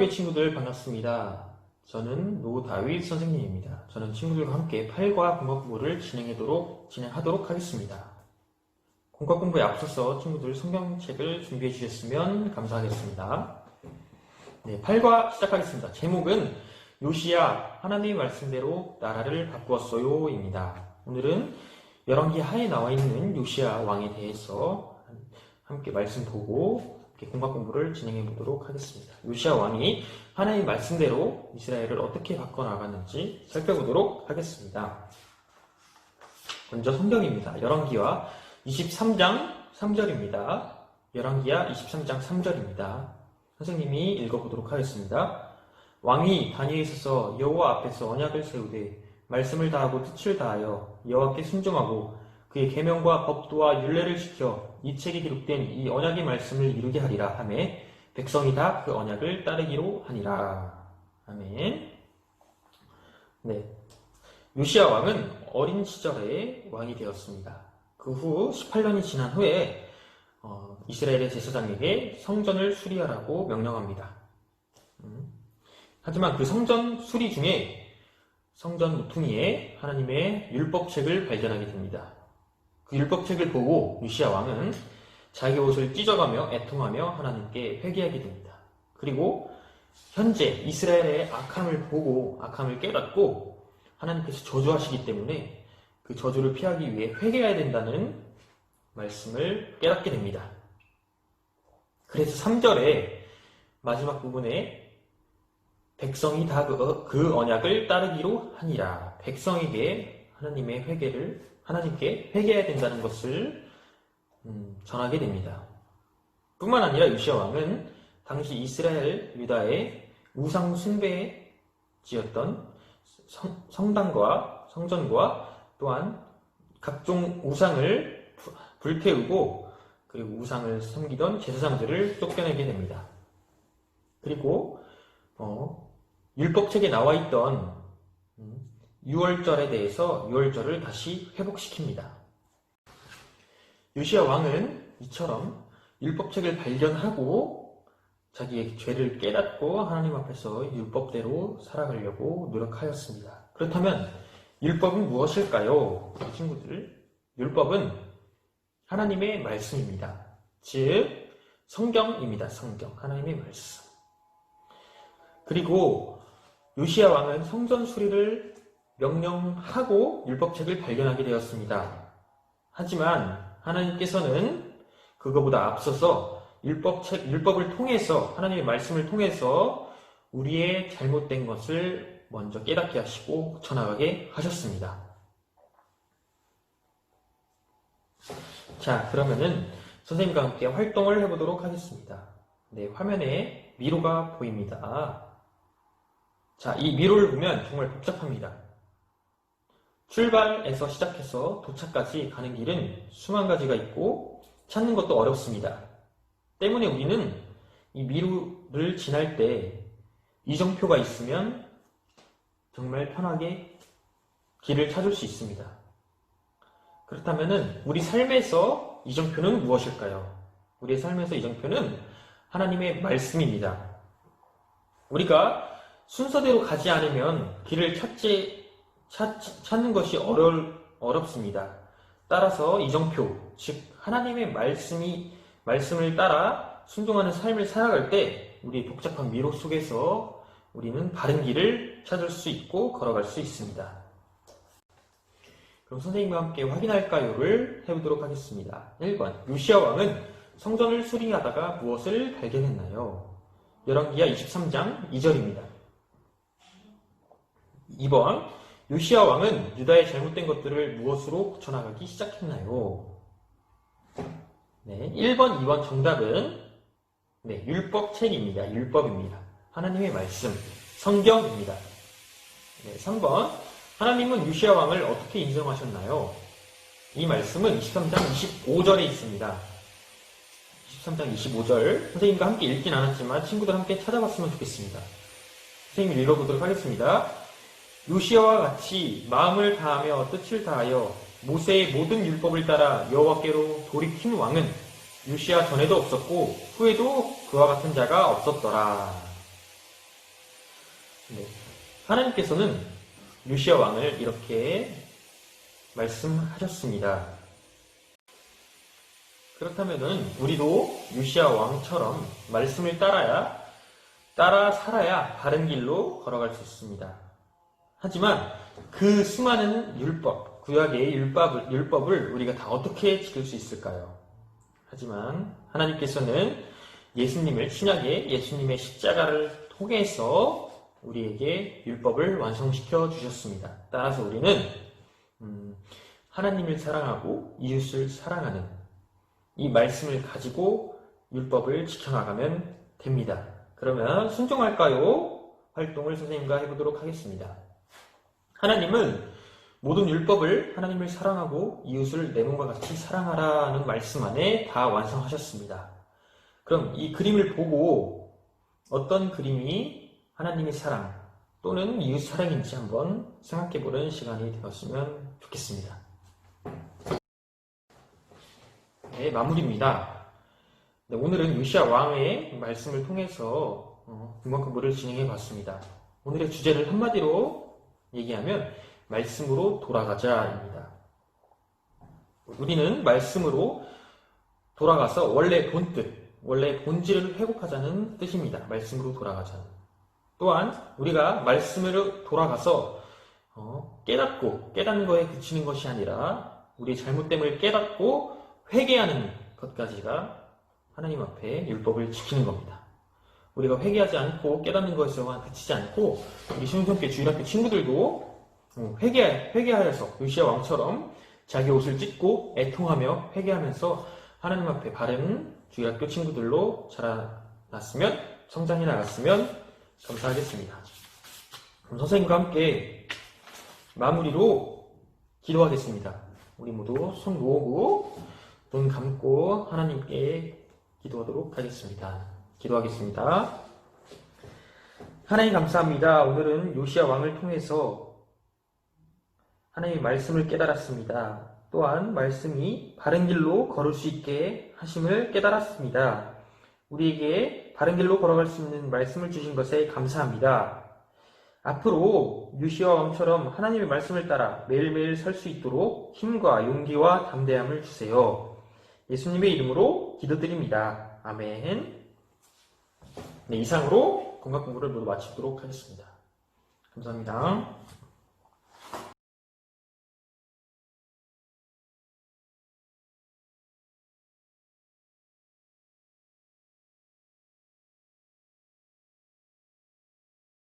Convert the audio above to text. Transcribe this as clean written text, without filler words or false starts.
우리 친구들 반갑습니다. 저는 노다윗 선생님입니다. 저는 친구들과 함께 8과 공과 공부를 진행하도록 하겠습니다. 공과 공부에 앞서서 친구들 성경책을 준비해 주셨으면 감사하겠습니다. 네, 8과 시작하겠습니다. 제목은 요시야 하나님의 말씀대로 나라를 바꾸었어요입니다. 오늘은 열왕기 하에 나와 있는 요시야 왕에 대해서 함께 말씀 보고 공과 공부를 진행해 보도록 하겠습니다. 요시야 왕이 하나님의 말씀대로 이스라엘을 어떻게 바꿔나갔는지 살펴보도록 하겠습니다. 먼저 성경입니다. 열왕기와 23장 3절입니다. 열왕기야 23장 3절입니다. 선생님이 읽어보도록 하겠습니다. 왕이 단위에 있어서 여호와 앞에서 언약을 세우되 말씀을 다하고 뜻을 다하여 여호와께 순종하고 그의 계명과 법도와 율례를 지켜 이 책에 기록된 이 언약의 말씀을 이루게 하리라 하매 백성이 다 그 언약을 따르기로 하니라. 아멘. 네, 요시야 왕은 어린 시절에 왕이 되었습니다. 그 후 18년이 지난 후에 이스라엘의 제사장에게 성전을 수리하라고 명령합니다. 하지만 그 성전 수리 중에 성전 모퉁이에 하나님의 율법책을 발견하게 됩니다. 그 율법책을 보고 요시야 왕은 자기 옷을 찢어가며 애통하며 하나님께 회개하게 됩니다. 그리고 현재 이스라엘의 악함을 깨닫고 하나님께서 저주하시기 때문에 그 저주를 피하기 위해 회개해야 된다는 말씀을 깨닫게 됩니다. 그래서 3절의 마지막 부분에 백성이 다 그 언약을 따르기로 하니라. 백성에게 하나님께 회개해야 된다는 것을 전하게 됩니다. 뿐만 아니라 요시야 왕은 당시 이스라엘 유다의 우상 숭배지였던 성전과 또한 각종 우상을 불태우고 그리고 우상을 섬기던 제사장들을 쫓겨내게 됩니다. 그리고 율법책에 나와 있던 6월절에 대해서 6월절을 다시 회복시킵니다. 요시야 왕은 이처럼 율법책을 발견하고 자기의 죄를 깨닫고 하나님 앞에서 율법대로 살아가려고 노력하였습니다. 그렇다면 율법은 무엇일까요? 친구들, 율법은 하나님의 말씀입니다. 즉 성경입니다. 성경, 하나님의 말씀. 그리고 요시야 왕은 성전 수리를 명령하고 율법책을 발견하게 되었습니다. 하지만 하나님께서는 그거보다 앞서서 율법을 통해서 하나님의 말씀을 통해서 우리의 잘못된 것을 먼저 깨닫게 하시고 고쳐나가게 하셨습니다. 자, 그러면은 선생님과 함께 활동을 해보도록 하겠습니다. 네, 화면에 미로가 보입니다. 자, 이 미로를 보면 정말 복잡합니다. 출발에서 시작해서 도착까지 가는 길은 수만 가지가 있고 찾는 것도 어렵습니다. 때문에 우리는 이 미로를 지날 때 이정표가 있으면 정말 편하게 길을 찾을 수 있습니다. 그렇다면 우리 삶에서 이정표는 무엇일까요? 우리의 삶에서 이정표는 하나님의 말씀입니다. 우리가 순서대로 가지 않으면 길을 찾는 것이 어렵습니다. 따라서 이정표, 즉 하나님의 말씀을 따라 순종하는 삶을 살아갈 때 우리 복잡한 미로 속에서 우리는 바른 길을 찾을 수 있고 걸어갈 수 있습니다. 그럼 선생님과 함께 확인할까요를 해보도록 하겠습니다. 1번, 요시야 왕은 성전을 수리하다가 무엇을 발견했나요? 열왕기야 23장 2절입니다. 2번, 요시야 왕은 유다의 잘못된 것들을 무엇으로 고쳐나가기 시작했나요? 네, 1번, 2번 정답은 율법책입니다. 율법입니다. 하나님의 말씀, 성경입니다. 네, 3번, 하나님은 요시야 왕을 어떻게 인정하셨나요? 이 말씀은 23장 25절에 있습니다. 23장 25절, 선생님과 함께 읽진 않았지만 친구들 함께 찾아봤으면 좋겠습니다. 선생님 읽어보도록 하겠습니다. 요시야와 같이 마음을 다하며 뜻을 다하여 모세의 모든 율법을 따라 여호와께로 돌이킨 왕은 요시야 전에도 없었고 후에도 그와 같은 자가 없었더라. 네. 하나님께서는 요시야 왕을 이렇게 말씀하셨습니다. 그렇다면은 우리도 요시야 왕처럼 말씀을 따라 살아야 바른 길로 걸어갈 수 있습니다. 하지만 그 수많은 율법, 구약의 율법을 우리가 다 어떻게 지킬 수 있을까요? 하지만 하나님께서는 신약의 예수님의 십자가를 통해서 우리에게 율법을 완성시켜 주셨습니다. 따라서 우리는 하나님을 사랑하고 이웃을 사랑하는 이 말씀을 가지고 율법을 지켜나가면 됩니다. 그러면 순종할까요? 활동을 선생님과 해보도록 하겠습니다. 하나님은 모든 율법을 하나님을 사랑하고 이웃을 내 몸과 같이 사랑하라는 말씀 안에 다 완성하셨습니다. 그럼 이 그림을 보고 어떤 그림이 하나님의 사랑 또는 이웃 사랑인지 한번 생각해보는 시간이 되었으면 좋겠습니다. 네, 마무리입니다. 네, 오늘은 요시야 왕의 말씀을 통해서 궁극 공부를 진행해 봤습니다. 오늘의 주제를 한마디로 얘기하면 말씀으로 돌아가자입니다. 우리는 말씀으로 돌아가서 원래 본뜻, 원래 본질을 회복하자는 뜻입니다. 말씀으로 돌아가자는. 또한 우리가 말씀으로 돌아가서 깨닫는 거에 그치는 것이 아니라 우리 잘못됨을 깨닫고 회개하는 것까지가 하나님 앞에 율법을 지키는 겁니다. 우리가 회개하지 않고 깨닫는 것에서만 그치지 않고 우리 신성교회 주일학교 친구들도 회개하여서 요시야 왕처럼 자기 옷을 찢고 애통하며 회개하면서 하나님 앞에 바른 주일학교 친구들로 자라났으면, 성장해 나갔으면 감사하겠습니다. 그럼 선생님과 함께 마무리로 기도하겠습니다. 우리 모두 손 모으고 눈 감고 하나님께 기도하도록 하겠습니다. 기도하겠습니다. 하나님 감사합니다. 오늘은 요시야 왕을 통해서 하나님의 말씀을 깨달았습니다. 또한 말씀이 바른 길로 걸을 수 있게 하심을 깨달았습니다. 우리에게 바른 길로 걸어갈 수 있는 말씀을 주신 것에 감사합니다. 앞으로 요시야 왕처럼 하나님의 말씀을 따라 매일매일 설 수 있도록 힘과 용기와 담대함을 주세요. 예수님의 이름으로 기도드립니다. 아멘. 네, 이상으로 건강 공부를 모두 마치도록 하겠습니다. 감사합니다.